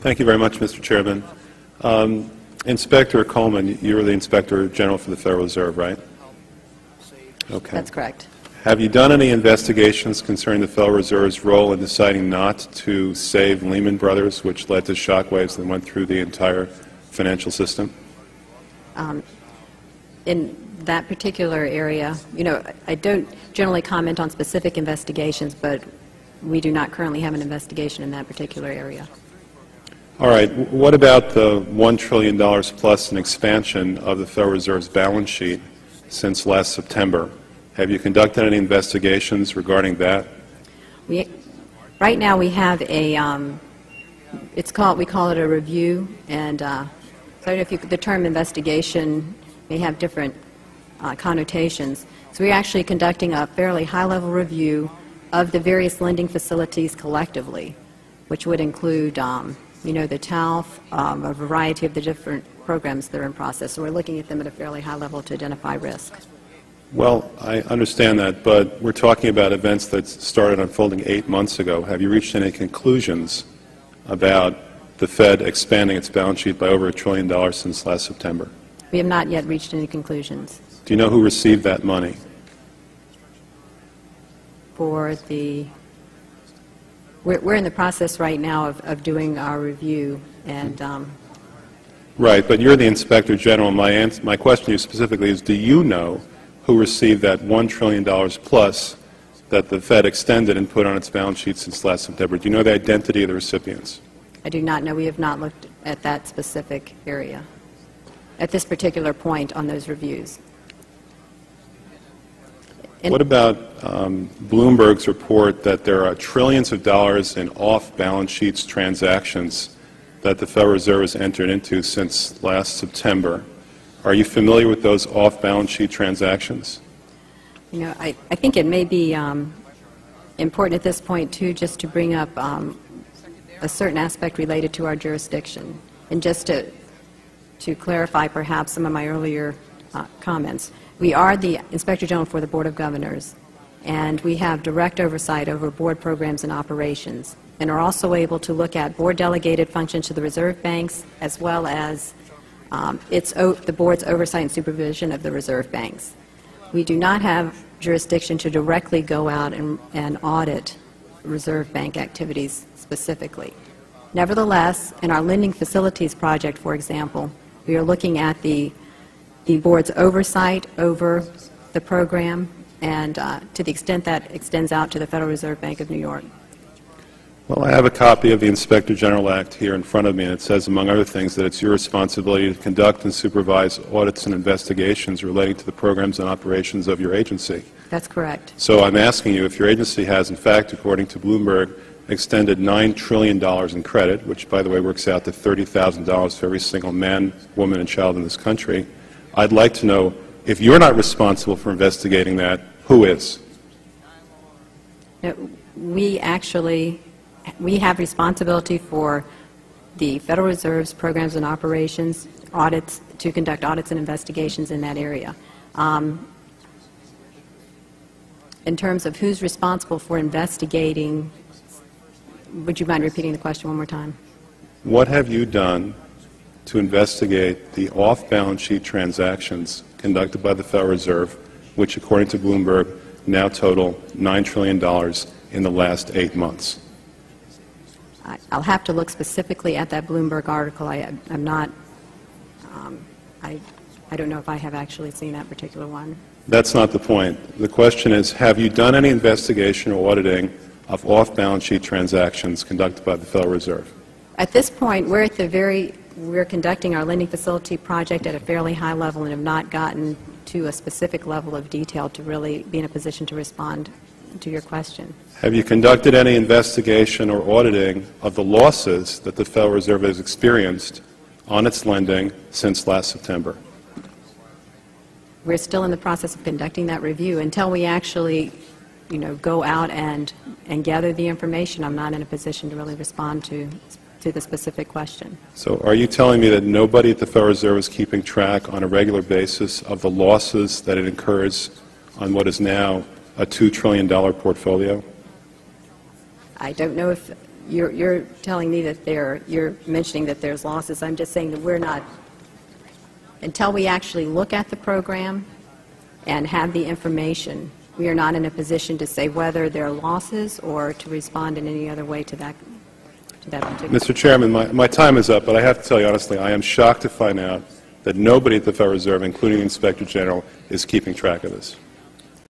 Thank you very much, Mr. Chairman. Inspector Coleman, you're the Inspector General for the Federal Reserve, right? Okay. That's correct. Have you done any investigations concerning the Federal Reserve's role in deciding not to save Lehman Brothers, which led to shockwaves that went through the entire financial system? In that particular area, I don't generally comment on specific investigations, but we do not currently have an investigation in that particular area. All right. What about the $1 trillion plus in expansion of the Federal Reserve's balance sheet since last September? Have you conducted any investigations regarding that? Right now we have a, we call it a review, and so I don't know if the term investigation may have different connotations. So we're actually conducting a fairly high-level review of the various lending facilities collectively, which would include, the TALF, a variety of the different programs that are in process. So we're looking at them at a fairly high level to identify risk. Well, I understand that, but we're talking about events that started unfolding 8 months ago. Have you reached any conclusions about the Fed expanding its balance sheet by over $1 trillion since last September? We have not yet reached any conclusions. Do you know who received that money? For the, we're in the process right now of doing our review, and right, but you're the Inspector General. My question to you specifically is, do you know who received that $1 trillion plus that the Fed extended and put on its balance sheet since last September? Do you know the identity of the recipients? I do not know. We have not looked at that specific area at this particular point on those reviews. What about Bloomberg's report that there are trillions of dollars in off-balance sheets transactions that the Federal Reserve has entered into since last September? Are you familiar with those off-balance sheet transactions? I think it may be important at this point, too, just to bring up a certain aspect related to our jurisdiction. And just to clarify perhaps some of my earlier comments. We are the Inspector General for the Board of Governors, and we have direct oversight over board programs and operations, and are also able to look at board-delegated functions to the reserve banks, as well as the board's oversight and supervision of the reserve banks. We do not have jurisdiction to directly go out and audit reserve bank activities specifically. Nevertheless, in our lending facilities project, for example, we are looking at the board's oversight over the program, and to the extent that extends out to the Federal Reserve Bank of New York. Well, I have a copy of the Inspector General Act here in front of me, and it says, among other things, that it's your responsibility to conduct and supervise audits and investigations relating to the programs and operations of your agency. That's correct. So I'm asking you if your agency has, in fact, according to Bloomberg, extended $9 trillion in credit, which, by the way, works out to $30,000 for every single man, woman, and child in this country. I'd like to know, if you're not responsible for investigating that, who is? We have responsibility for the Federal Reserve's programs and operations, audits, to conduct audits and investigations in that area. In terms of who's responsible for investigating, would you mind repeating the question one more time? What have you done to investigate the off-balance sheet transactions conducted by the Federal Reserve, which, according to Bloomberg, now total $9 trillion in the last 8 months? I'll have to look specifically at that Bloomberg article. I'm not, I don't know if I have actually seen that particular one. That's not the point. The question is, have you done any investigation or auditing of off-balance sheet transactions conducted by the Federal Reserve? At this point, we're conducting our lending facility project at a fairly high level and have not gotten to a specific level of detail to really be in a position to respond to your question. Have you conducted any investigation or auditing of the losses that the Federal Reserve has experienced on its lending since last September? We're still in the process of conducting that review. Until we actually, go out and gather the information, I'm not in a position to really respond to the specific question. So are you telling me that nobody at the Federal Reserve is keeping track on a regular basis of the losses that it incurs on what is now a $2 trillion portfolio? I don't know if you're telling me that you're mentioning that there's losses. I'm just saying that we're not, until we actually look at the program and have the information, we are not in a position to say whether there are losses or to respond in any other way to that particular. Mr. Chairman, my time is up, but I have to tell you honestly, I am shocked to find out that nobody at the Federal Reserve, including the Inspector General, is keeping track of this.